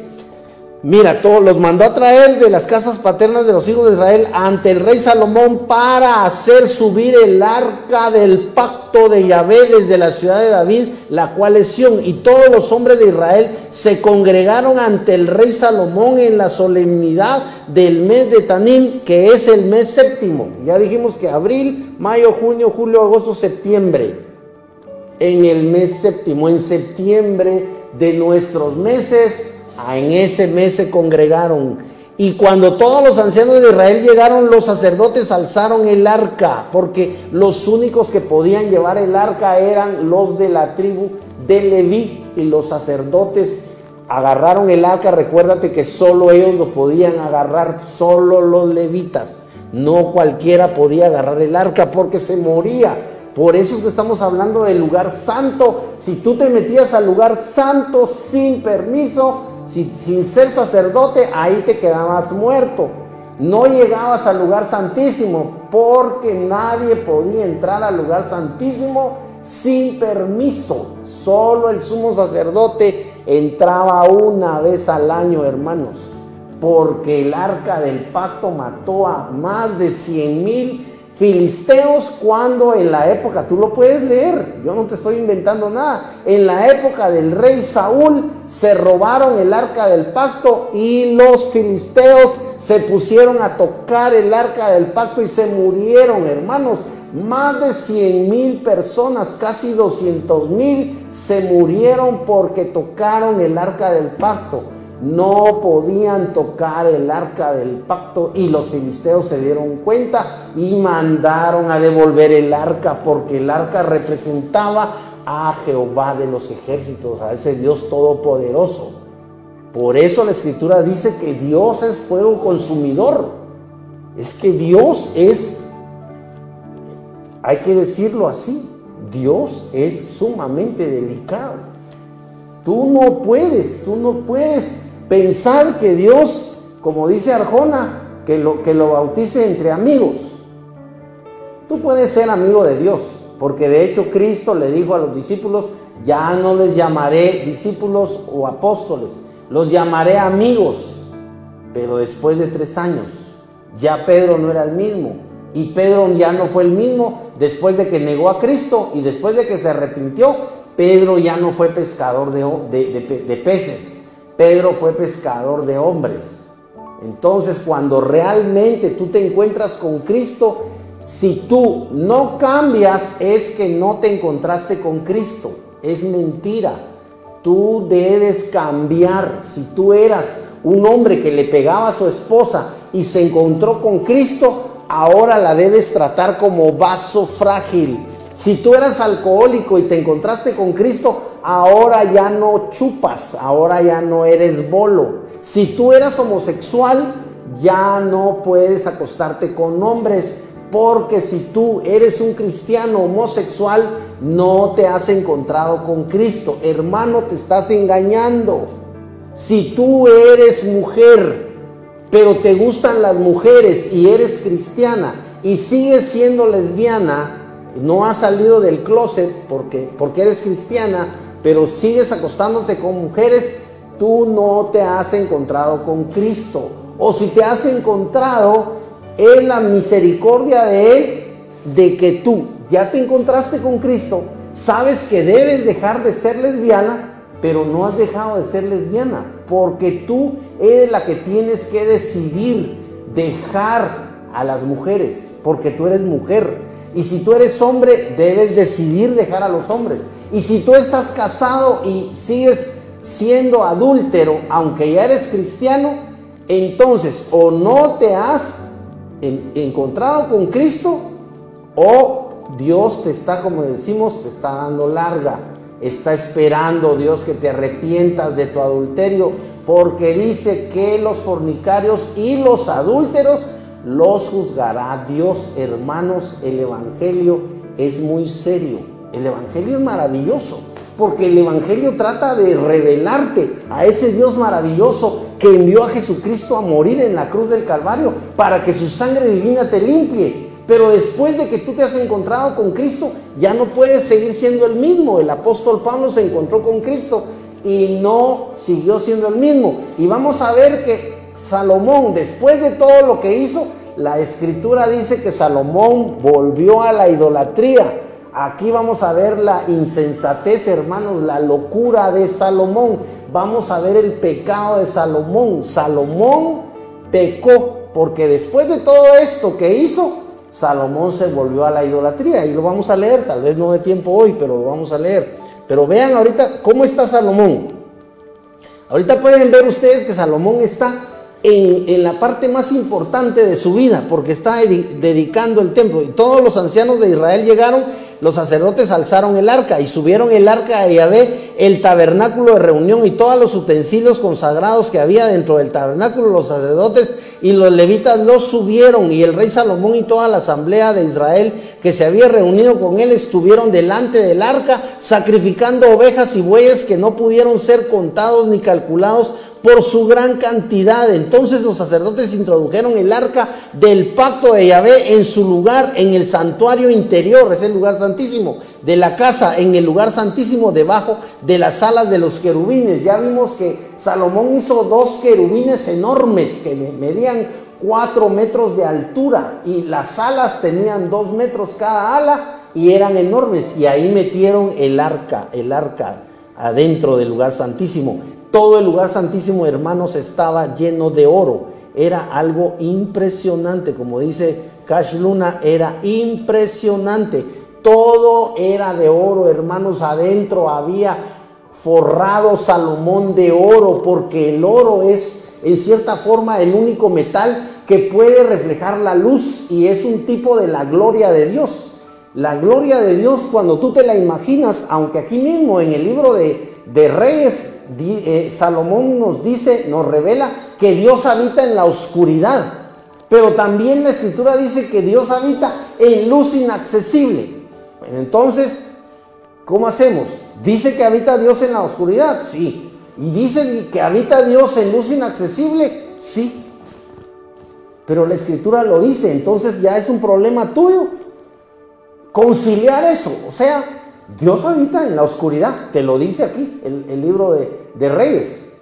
mira, todos los mandó a traer de las casas paternas de los hijos de Israel ante el rey Salomón para hacer subir el arca del pacto de Yahvé desde la ciudad de David, la cual es Sión. Y todos los hombres de Israel se congregaron ante el rey Salomón en la solemnidad del mes de Tanim, que es el mes séptimo. Ya dijimos que abril, mayo, junio, julio, agosto, septiembre. En el mes séptimo, en septiembre de nuestros meses, en ese mes se congregaron. Y cuando todos los ancianos de Israel llegaron, los sacerdotes alzaron el arca, porque los únicos que podían llevar el arca eran los de la tribu de Leví, y los sacerdotes agarraron el arca. Recuérdate que solo ellos lo podían agarrar, solo los levitas. No cualquiera podía agarrar el arca porque se moría. Por eso es que estamos hablando del lugar santo. Si tú te metías al lugar santo sin permiso, sin ser sacerdote, ahí te quedabas muerto. No llegabas al lugar santísimo, porque nadie podía entrar al lugar santísimo sin permiso. Solo el sumo sacerdote entraba una vez al año, hermanos, porque el arca del pacto mató a más de 100,000 filisteos, cuando en la época, tú lo puedes leer, yo no te estoy inventando nada, en la época del rey Saúl se robaron el arca del pacto y los filisteos se pusieron a tocar el arca del pacto y se murieron, hermanos. Más de 100,000 personas, casi 200,000 se murieron porque tocaron el arca del pacto. No podían tocar el arca del pacto, y los filisteos se dieron cuenta y mandaron a devolver el arca, porque el arca representaba a Jehová de los ejércitos, a ese Dios todopoderoso. Por eso la Escritura dice que Dios es fuego consumidor. Es que Dios es, hay que decirlo así, Dios es sumamente delicado. Tú no puedes pensar que Dios, como dice Arjona, que lo bautice entre amigos. Tú puedes ser amigo de Dios, porque de hecho Cristo le dijo a los discípulos: ya no les llamaré discípulos o apóstoles, los llamaré amigos. Pero después de 3 años, ya Pedro no era el mismo, y Pedro ya no fue el mismo después de que negó a Cristo, y después de que se arrepintió. Pedro ya no fue pescador de peces, Pedro fue pescador de hombres. Entonces, cuando realmente tú te encuentras con Cristo, si tú no cambias, es que no te encontraste con Cristo. Es mentira. Tú debes cambiar. Si tú eras un hombre que le pegaba a su esposa y se encontró con Cristo, ahora la debes tratar como vaso frágil. Si tú eras alcohólico y te encontraste con Cristo, ahora ya no chupas, ahora ya no eres bolo. Si tú eras homosexual, ya no puedes acostarte con hombres, porque si tú eres un cristiano homosexual, no te has encontrado con Cristo. Hermano, te estás engañando. Si tú eres mujer, pero te gustan las mujeres y eres cristiana y sigues siendo lesbiana, no has salido del closet porque eres cristiana, pero sigues acostándote con mujeres, tú no te has encontrado con Cristo. O si te has encontrado, es la misericordia de Él de que tú ya te encontraste con Cristo, sabes que debes dejar de ser lesbiana, pero no has dejado de ser lesbiana, porque tú eres la que tienes que decidir dejar a las mujeres, porque tú eres mujer. Y si tú eres hombre, debes decidir dejar a los hombres. Y si tú estás casado y sigues siendo adúltero, aunque ya eres cristiano, entonces o no te has encontrado con Cristo, o Dios te está, como decimos, te está dando larga. Está esperando Dios que te arrepientas de tu adulterio, porque dice que los fornicarios y los adúlteros los juzgará Dios. Hermanos, el evangelio es muy serio. El evangelio es maravilloso, porque el evangelio trata de revelarte a ese Dios maravilloso que envió a Jesucristo a morir en la cruz del Calvario para que su sangre divina te limpie. Pero después de que tú te has encontrado con Cristo, ya no puedes seguir siendo el mismo. El apóstol Pablo se encontró con Cristo y no siguió siendo el mismo. Y vamos a ver que Salomón, después de todo lo que hizo, la escritura dice que Salomón volvió a la idolatría. Aquí vamos a ver la insensatez, hermanos, la locura de Salomón. Vamos a ver el pecado de Salomón. Salomón pecó porque después de todo esto que hizo, Salomón se volvió a la idolatría. Y lo vamos a leer, tal vez no de tiempo hoy, pero lo vamos a leer. Pero vean ahorita cómo está Salomón. Ahorita pueden ver ustedes que Salomón está en la parte más importante de su vida, porque está dedicando el templo. Y todos los ancianos de Israel llegaron. Los sacerdotes alzaron el arca y subieron el arca de Yahvé, el tabernáculo de reunión y todos los utensilios consagrados que había dentro del tabernáculo. Los sacerdotes y los levitas los subieron, y el rey Salomón y toda la asamblea de Israel que se había reunido con él estuvieron delante del arca, sacrificando ovejas y bueyes que no pudieron ser contados ni calculados por su gran cantidad. Entonces los sacerdotes introdujeron el arca del pacto de Yahvé en su lugar, en el santuario interior, es el lugar santísimo de la casa, en el lugar santísimo debajo de las alas de los querubines. Ya vimos que Salomón hizo 2 querubines enormes que medían 4 metros de altura, y las alas tenían 2 metros cada ala y eran enormes, y ahí metieron el arca adentro del lugar santísimo. Todo el lugar santísimo, hermanos, estaba lleno de oro. Era algo impresionante, como dice Cash Luna, era impresionante. Todo era de oro, hermanos. Adentro había forrado Salomón de oro, porque el oro es, en cierta forma, el único metal que puede reflejar la luz, y es un tipo de la gloria de Dios. La gloria de Dios, cuando tú te la imaginas, aunque aquí mismo en el libro de Reyes, Salomón nos dice, nos revela que Dios habita en la oscuridad, pero también la escritura dice que Dios habita en luz inaccesible. Entonces, ¿cómo hacemos? ¿Dice que habita Dios en la oscuridad? Sí. ¿Y dice que habita Dios en luz inaccesible? Sí. Pero la escritura lo dice, entonces ya es un problema tuyo conciliar eso. O sea, Dios habita en la oscuridad, te lo dice aquí el libro de Reyes.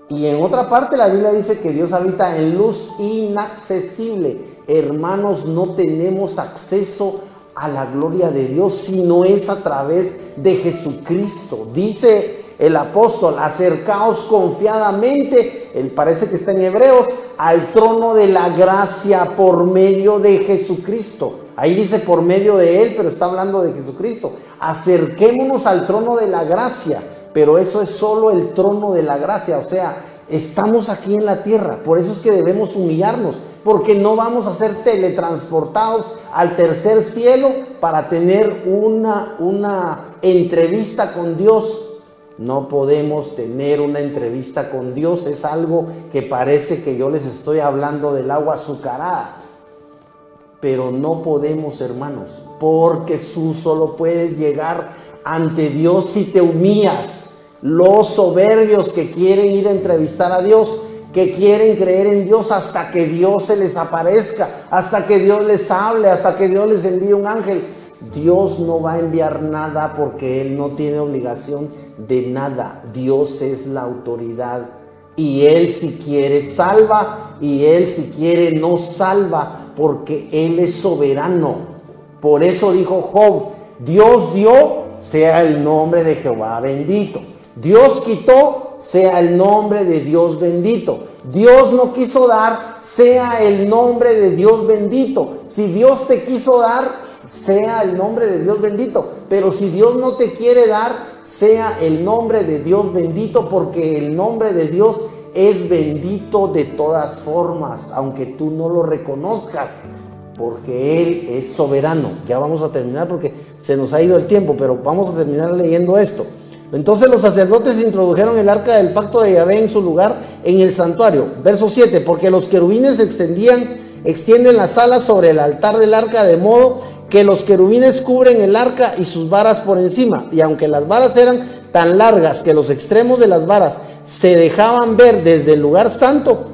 Y en otra parte la Biblia dice que Dios habita en luz inaccesible. Hermanos, no tenemos acceso a la gloria de Dios si no es a través de Jesucristo. Dice el apóstol, acercaos confiadamente parece que está en Hebreos, al trono de la gracia por medio de Jesucristo. Ahí dice por medio de Él, pero está hablando de Jesucristo. Acerquémonos al trono de la gracia, pero eso es solo el trono de la gracia, o sea, estamos aquí en la tierra, por eso es que debemos humillarnos, porque no vamos a ser teletransportados al tercer cielo para tener una entrevista con Dios. No podemos tener una entrevista con Dios, es algo que parece que yo les estoy hablando del agua azucarada, pero no podemos, hermanos, porque tú solo puedes llegar ante Dios si te humillas. Los soberbios que quieren ir a entrevistar a Dios, que quieren creer en Dios hasta que Dios se les aparezca, hasta que Dios les hable, hasta que Dios les envíe un ángel. Dios no va a enviar nada porque Él no tiene obligación de nada. Dios es la autoridad y Él si quiere salva y Él si quiere no salva, porque Él es soberano. Por eso dijo Job: Dios dio, sea el nombre de Jehová bendito. Dios quitó, sea el nombre de Dios bendito. Dios no quiso dar, sea el nombre de Dios bendito. Si Dios te quiso dar, sea el nombre de Dios bendito. Pero si Dios no te quiere dar, sea el nombre de Dios bendito, porque el nombre de Dios es bendito de todas formas, aunque tú no lo reconozcas, porque Él es soberano. Ya vamos a terminar porque se nos ha ido el tiempo, pero vamos a terminar leyendo esto. Entonces los sacerdotes introdujeron el arca del pacto de Yahvé en su lugar en el santuario. Verso 7, porque los querubines extienden las alas sobre el altar del arca, de modo que los querubines cubren el arca y sus varas por encima. Y aunque las varas eran tan largas que los extremos de las varas se dejaban ver desde el lugar santo,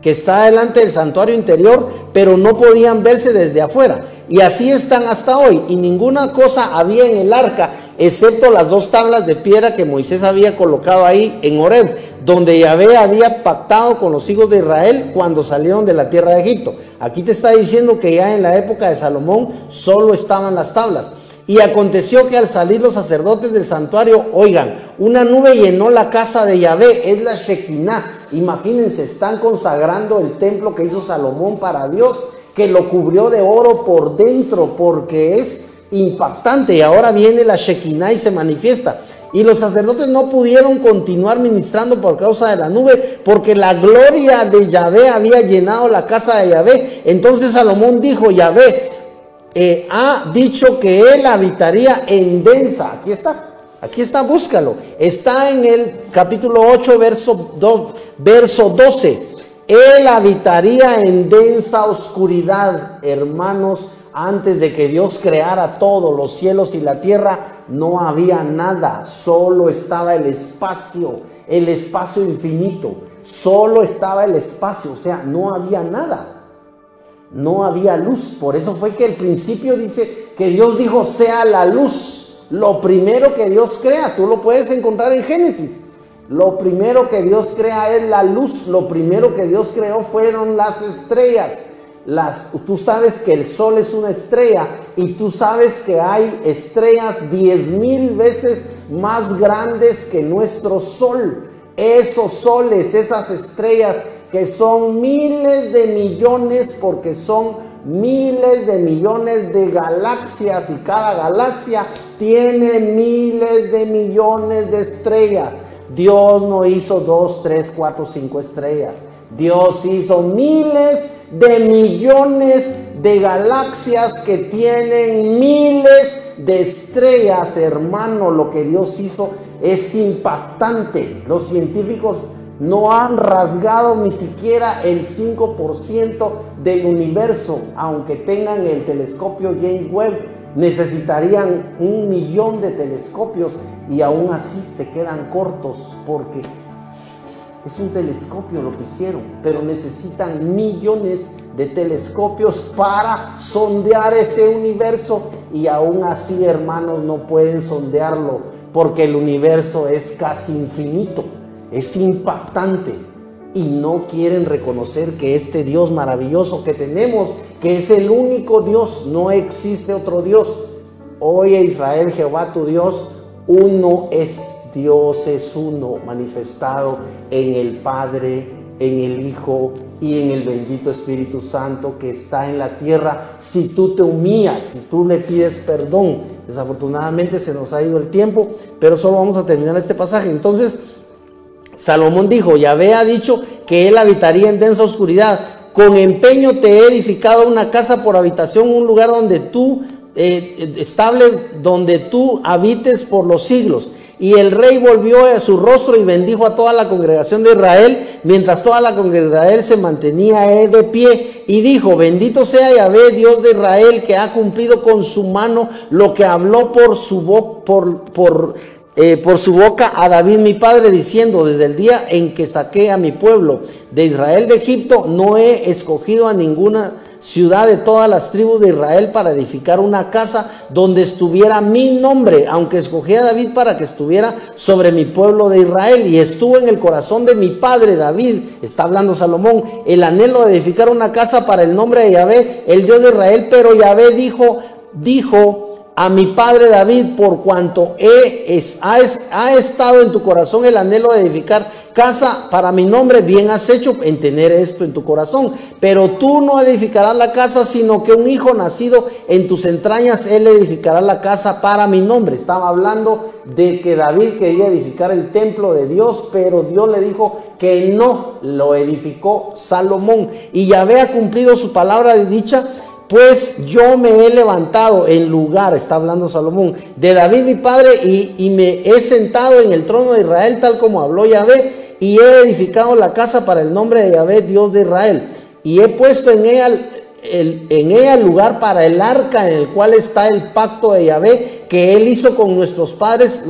que está delante del santuario interior, pero no podían verse desde afuera. Y así están hasta hoy. Y ninguna cosa había en el arca, excepto las 2 tablas de piedra que Moisés había colocado ahí en Horeb, donde Yahvé había pactado con los hijos de Israel cuando salieron de la tierra de Egipto. Aquí te está diciendo que ya en la época de Salomón solo estaban las tablas. Y aconteció que al salir los sacerdotes del santuario, oigan, una nube llenó la casa de Yahvé, es la Shekinah. Imagínense, están consagrando el templo que hizo Salomón para Dios, que lo cubrió de oro por dentro, porque es impactante. Y ahora viene la Shekinah y se manifiesta. Y los sacerdotes no pudieron continuar ministrando por causa de la nube, porque la gloria de Yahvé había llenado la casa de Yahvé. Entonces Salomón dijo: Yahvé ha dicho que él habitaría en densa. Aquí está, búscalo. Está en el capítulo 8, verso 12. Él habitaría en densa oscuridad. Hermanos, antes de que Dios creara todo, los cielos y la tierra, no había nada, solo estaba el espacio infinito, solo estaba el espacio, o sea, no había nada, no había luz. Por eso fue que el principio dice que Dios dijo: sea la luz. Lo primero que Dios crea, tú lo puedes encontrar en Génesis. Lo primero que Dios crea es la luz. Lo primero que Dios creó fueron las estrellas. Tú sabes que el sol es una estrella, y tú sabes que hay estrellas 10,000 veces más grandes que nuestro sol. Esos soles, esas estrellas que son miles de millones, porque son miles de millones de galaxias, y cada galaxia tiene miles de millones de estrellas. Dios no hizo 2, 3, 4, 5 estrellas. Dios hizo miles de millones de galaxias que tienen miles de estrellas, hermano. Lo que Dios hizo es impactante. Los científicos no han rasgado ni siquiera el 5% del universo, aunque tengan el telescopio James Webb. Necesitarían 1,000,000 de telescopios y aún así se quedan cortos, porque es un telescopio lo que hicieron, pero necesitan millones de telescopios para sondear ese universo, y aún así, hermanos, no pueden sondearlo, porque el universo es casi infinito, es impactante, y no quieren reconocer que este Dios maravilloso que tenemos, que es el único Dios, no existe otro Dios. Oye Israel, Jehová tu Dios, uno es Dios es uno, manifestado en el Padre, en el Hijo y en el bendito Espíritu Santo que está en la tierra. Si tú te humillas, si tú le pides perdón. Desafortunadamente se nos ha ido el tiempo, pero solo vamos a terminar este pasaje. Entonces Salomón dijo: Yahvé ha dicho que él habitaría en densa oscuridad. Con empeño te he edificado una casa por habitación, un lugar donde tú estable, donde tú habites por los siglos. Y el rey volvió su rostro y bendijo a toda la congregación de Israel, mientras toda la congregación de Israel se mantenía de pie, y dijo: bendito sea Yahvé, Dios de Israel, que ha cumplido con su mano lo que habló por su boca a David mi padre, diciendo: desde el día en que saqué a mi pueblo de Israel de Egipto, no he escogido a ninguna ciudad de todas las tribus de Israel para edificar una casa donde estuviera mi nombre, aunque escogí a David para que estuviera sobre mi pueblo de Israel. Y estuvo en el corazón de mi padre David, está hablando Salomón, el anhelo de edificar una casa para el nombre de Yahvé, el Dios de Israel. Pero Yahvé dijo a mi padre David: por cuanto ha estado en tu corazón el anhelo de edificar casa para mi nombre, bien has hecho en tener esto en tu corazón. Pero tú no edificarás la casa, sino que un hijo nacido en tus entrañas, él edificará la casa para mi nombre. Estaba hablando de que David quería edificar el templo de Dios, pero Dios le dijo que no, lo edificó Salomón. Y Yahvé ha cumplido su palabra de dicha, pues yo me he levantado en lugar, está hablando Salomón, de David mi padre, y me he sentado en el trono de Israel, tal como habló Yahvé, y he edificado la casa para el nombre de Yahvé, Dios de Israel, y he puesto en ella lugar para el arca, en el cual está el pacto de Yahvé que él hizo con nuestros padres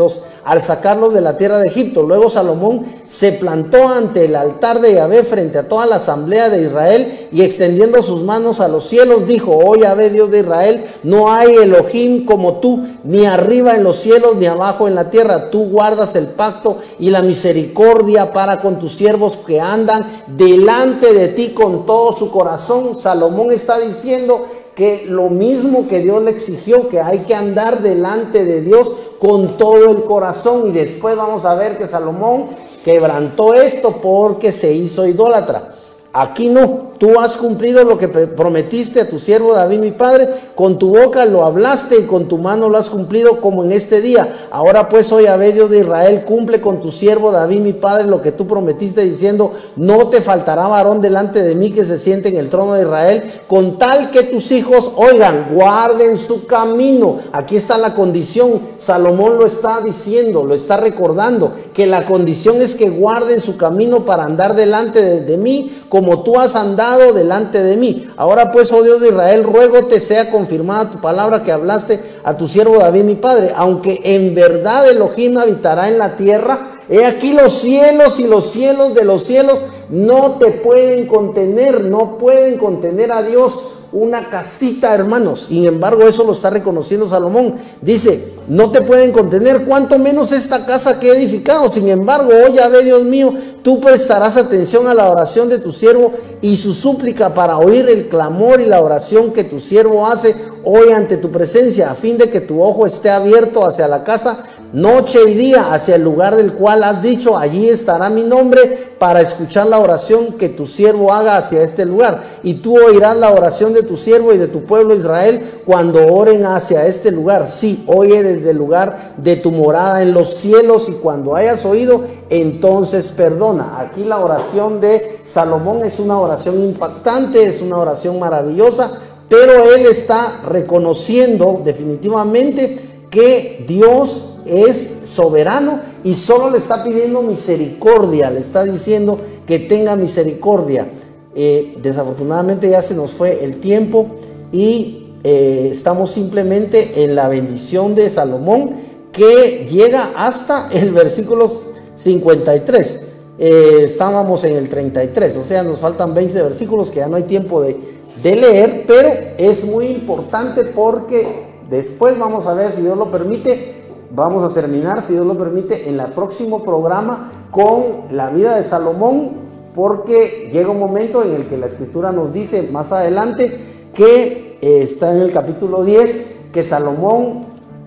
al sacarlos de la tierra de Egipto. Luego Salomón se plantó ante el altar de Yahvé frente a toda la asamblea de Israel, y extendiendo sus manos a los cielos dijo: oh Yahvé, Dios de Israel, no hay Elohim como tú, ni arriba en los cielos ni abajo en la tierra. Tú guardas el pacto y la misericordia para con tus siervos que andan delante de ti con todo su corazón. Salomón está diciendo que lo mismo que Dios le exigió, que hay que andar delante de Dios con todo el corazón. Y después vamos a ver que Salomón quebrantó esto porque se hizo idólatra. Aquí no, tú has cumplido lo que prometiste a tu siervo David mi padre, con tu boca lo hablaste y con tu mano lo has cumplido como en este día. Ahora pues, oh Yahvé, Dios de Israel, cumple con tu siervo David mi padre lo que tú prometiste, diciendo: no te faltará varón delante de mí que se siente en el trono de Israel, con tal que tus hijos, oigan, guarden su camino. Aquí está la condición, Salomón lo está diciendo, lo está recordando, que la condición es que guarden su camino para andar delante de mí, como tú has andado delante de mí. Ahora pues, oh Dios de Israel, ruégote sea confirmada tu palabra que hablaste a tu siervo David mi padre, aunque en verdad Elohim habitará en la tierra. He aquí los cielos y los cielos de los cielos no te pueden contener, no pueden contener a Dios. Una casita, hermanos. Sin embargo, eso lo está reconociendo Salomón. Dice: no te pueden contener, cuanto menos esta casa que he edificado. Sin embargo, oh Yahvé, Dios mío, tú prestarás atención a la oración de tu siervo y su súplica, para oír el clamor y la oración que tu siervo hace hoy ante tu presencia, a fin de que tu ojo esté abierto hacia la casa noche y día, hacia el lugar del cual has dicho: allí estará mi nombre, para escuchar la oración que tu siervo haga hacia este lugar. Y tú oirás la oración de tu siervo y de tu pueblo Israel cuando oren hacia este lugar. Sí, oye desde el lugar de tu morada en los cielos, y cuando hayas oído, entonces perdona. Aquí la oración de Salomón es una oración impactante, es una oración maravillosa, pero él está reconociendo definitivamente que Dios es soberano y solo le está pidiendo misericordia, le está diciendo que tenga misericordia. Desafortunadamente ya se nos fue el tiempo y estamos simplemente en la bendición de Salomón, que llega hasta el versículo 53. Estábamos en el 33, o sea, nos faltan 20 versículos que ya no hay tiempo de leer, pero es muy importante porque después vamos a ver, si Dios lo permite, vamos a terminar, si Dios lo permite, en el próximo programa con la vida de Salomón, porque llega un momento en el que la Escritura nos dice más adelante que está en el capítulo 10, que Salomón,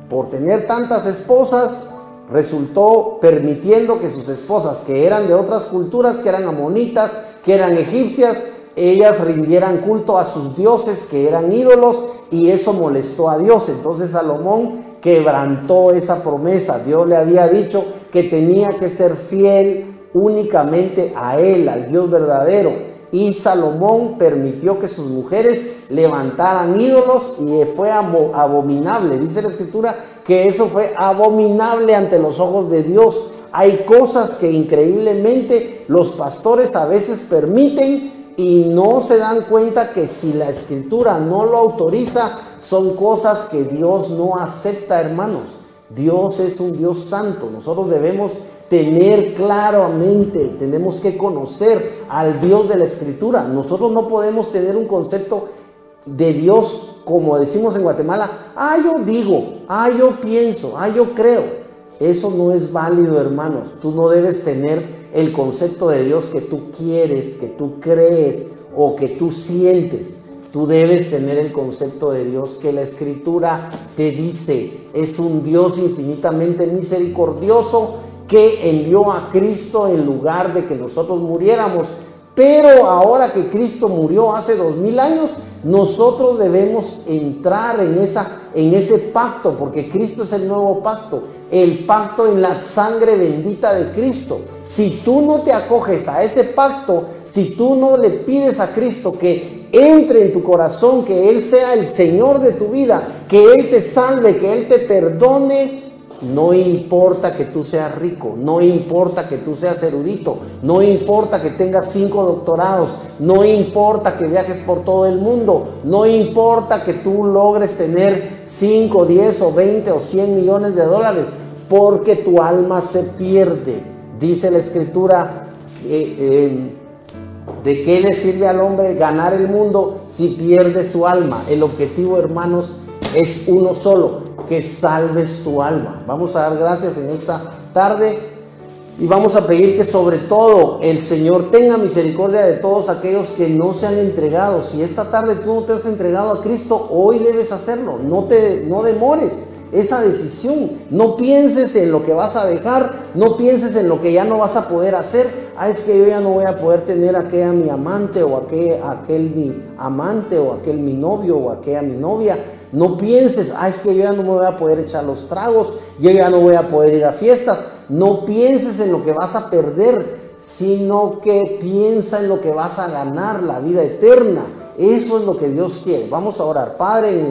por tener tantas esposas, resultó permitiendo que sus esposas, que eran de otras culturas, que eran amonitas, que eran egipcias, ellas rindieran culto a sus dioses, que eran ídolos, y eso molestó a Dios. Entonces Salomón quebrantó esa promesa. Dios le había dicho que tenía que ser fiel únicamente a él, al Dios verdadero, y Salomón permitió que sus mujeres levantaran ídolos, y fue abominable. Dice la escritura que eso fue abominable ante los ojos de Dios. Hay cosas que increíblemente los pastores a veces permiten y no se dan cuenta que si la escritura no lo autoriza, son cosas que Dios no acepta, hermanos. Dios es un Dios santo. Nosotros debemos tener claramente, tenemos que conocer al Dios de la escritura. Nosotros no podemos tener un concepto de Dios como decimos en Guatemala: yo digo, yo pienso, yo creo. Eso no es válido, hermanos. Tú no debes tener el concepto de Dios que tú quieres, que tú crees o que tú sientes. Tú debes tener el concepto de Dios que la escritura te dice. Es un Dios infinitamente misericordioso que envió a Cristo en lugar de que nosotros muriéramos. Pero ahora que Cristo murió hace 2000 años, nosotros debemos entrar en ese pacto, porque Cristo es el nuevo pacto, el pacto en la sangre bendita de Cristo. Si tú no te acoges a ese pacto, si tú no le pides a Cristo que entre en tu corazón, que Él sea el Señor de tu vida, que Él te salve, que Él te perdone, no importa que tú seas rico, no importa que tú seas erudito, no importa que tengas 5 doctorados, no importa que viajes por todo el mundo, no importa que tú logres tener 5, 10 o 20 o 100 millones de dólares, porque tu alma se pierde. Dice la escritura, ¿de qué le sirve al hombre ganar el mundo si pierde su alma? El objetivo, hermanos, es uno solo: que salves tu alma. Vamos a dar gracias en esta tarde y vamos a pedir que sobre todo el Señor tenga misericordia de todos aquellos que no se han entregado. Si esta tarde tú no te has entregado a Cristo, hoy debes hacerlo. No demores esa decisión. No pienses en lo que vas a dejar, no pienses en lo que ya no vas a poder hacer. Es que yo ya no voy a poder tener aquella mi amante, o aquel mi amante, o aquel mi novio, o aquella mi novia. No pienses, es que yo ya no me voy a poder echar los tragos, yo ya no voy a poder ir a fiestas. No pienses en lo que vas a perder, sino que piensa en lo que vas a ganar, la vida eterna. Eso es lo que Dios quiere. Vamos a orar. Padre,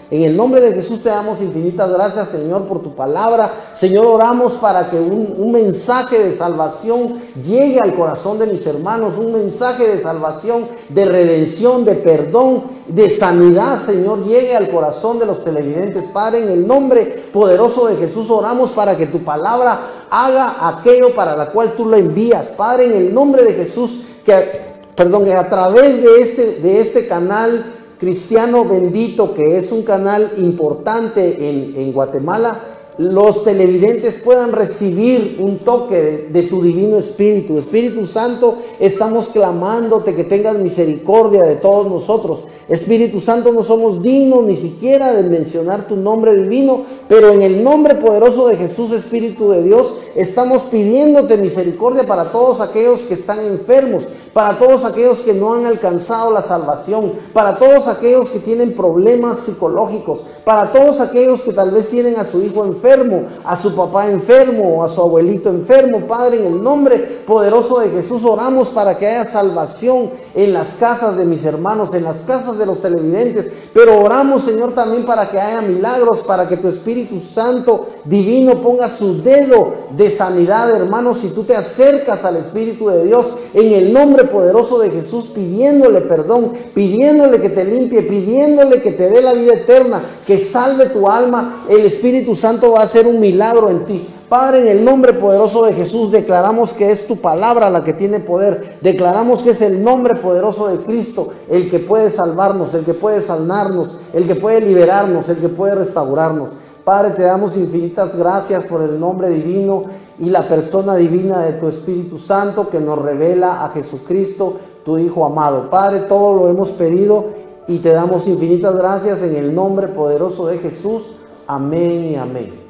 en el nombre de Jesús te damos infinitas gracias, Señor, por tu palabra. Señor, oramos para que un mensaje de salvación llegue al corazón de mis hermanos, un mensaje de salvación, de redención, de perdón, de sanidad, Señor, llegue al corazón de los televidentes. Padre, en el nombre poderoso de Jesús oramos para que tu palabra haga aquello para la cual tú la envías. Padre, en el nombre de Jesús, que a través de este canal Cristiano Bendito, que es un canal importante en Guatemala, los televidentes puedan recibir un toque de tu divino Espíritu. Espíritu Santo, estamos clamándote que tengas misericordia de todos nosotros. Espíritu Santo, no somos dignos ni siquiera de mencionar tu nombre divino, pero en el nombre poderoso de Jesús, Espíritu de Dios, estamos pidiéndote misericordia para todos aquellos que están enfermos, para todos aquellos que no han alcanzado la salvación, para todos aquellos que tienen problemas psicológicos, para todos aquellos que tal vez tienen a su hijo enfermo, a su papá enfermo, a su abuelito enfermo. Padre, en el nombre poderoso de Jesús oramos para que haya salvación en las casas de mis hermanos, en las casas de los televidentes, pero oramos, Señor, también para que haya milagros, para que tu Espíritu Santo divino ponga su dedo de sanidad, hermanos. Si tú te acercas al Espíritu de Dios en el nombre poderoso de Jesús, pidiéndole perdón, pidiéndole que te limpie, pidiéndole que te dé la vida eterna, que salve tu alma, el Espíritu Santo va a hacer un milagro en ti. Padre, en el nombre poderoso de Jesús, declaramos que es tu palabra la que tiene poder. Declaramos que es el nombre poderoso de Cristo el que puede salvarnos, el que puede sanarnos, el que puede liberarnos, el que puede restaurarnos. Padre, te damos infinitas gracias por el nombre divino y la persona divina de tu Espíritu Santo que nos revela a Jesucristo, tu Hijo amado. Padre, todo lo hemos pedido y te damos infinitas gracias en el nombre poderoso de Jesús. Amén y amén.